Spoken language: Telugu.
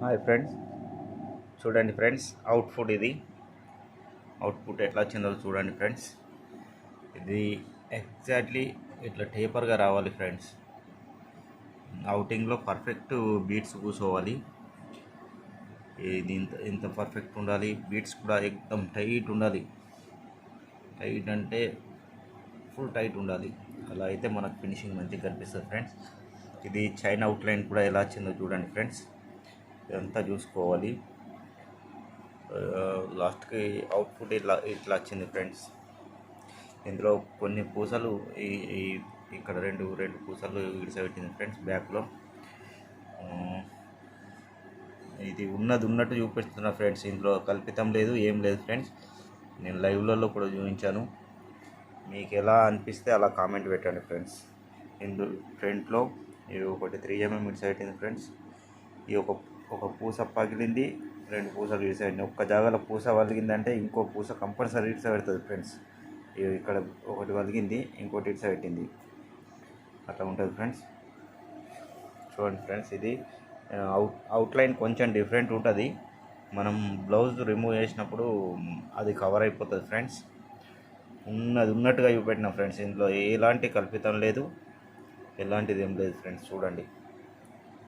హాయ్ ఫ్రెండ్స్, చూడండి ఫ్రెండ్స్, అవుట్పుట్ ఎట్లా వచ్చిందో చూడండి ఫ్రెండ్స్. ఇది ఎగ్జాక్ట్లీ ఇట్లా టేపర్గా రావాలి ఫ్రెండ్స్. అవుటింగ్లో పర్ఫెక్ట్ బీట్స్ కూర్చోవాలి. ఇది ఇంత పర్ఫెక్ట్ ఉండాలి. బీట్స్ కూడా ఎక్దమ్ టైట్ ఉండాలి. టైట్ అంటే ఫుల్ టైట్ ఉండాలి. అలా అయితే మనకు ఫినిషింగ్ మంచిగా కనిపిస్తుంది ఫ్రెండ్స్. ఇది చైన్ అవుట్లైన్ కూడా ఎలా వచ్చిందో చూడండి ఫ్రెండ్స్. ఇదంతా చూసుకోవాలి. లాస్ట్కి అవుట్పుట్ ఇట్లా వచ్చింది ఫ్రెండ్స్. ఇందులో కొన్ని పూసలు ఇక్కడ రెండు పూసలు ఇడిసబెట్టింది ఫ్రెండ్స్ బ్యాక్లో. ఇది ఉన్నట్టు చూపిస్తున్నా ఫ్రెండ్స్. ఇందులో కల్పితం లేదు, ఏం లేదు ఫ్రెండ్స్. నేను లైవ్లలో కూడా చూపించాను. మీకు ఎలా అనిపిస్తే అలా కామెంట్ పెట్టండి ఫ్రెండ్స్. ఫ్రంట్లో ఇది ఒకటి 3mm ఇడిసబెట్టింది ఫ్రెండ్స్. ఈ ఒక పూస పగిలింది, రెండు పూసలు ఇడిసబెట్టింది. ఒక్క జాగాలో పూస వలిగిందంటే ఇంకో పూస కంపల్సరీ ఇడిసబెడుతుంది ఫ్రెండ్స్. ఇక్కడ ఒకటి వలిగింది, ఇంకోటి ఇడిసబెట్టింది. అట్లా ఉంటుంది ఫ్రెండ్స్. చూడండి ఫ్రెండ్స్, ఇది అవుట్లైన్ కొంచెం డిఫరెంట్ ఉంటుంది. మనం బ్లౌజ్ రిమూవ్ చేసినప్పుడు అది కవర్ అయిపోతుంది ఫ్రెండ్స్. ఉన్నట్టుగా చూపెట్టిన ఫ్రెండ్స్. ఇందులో ఎలాంటి కల్పితం లేదు, ఎలాంటిది ఏం లేదు ఫ్రెండ్స్. చూడండి.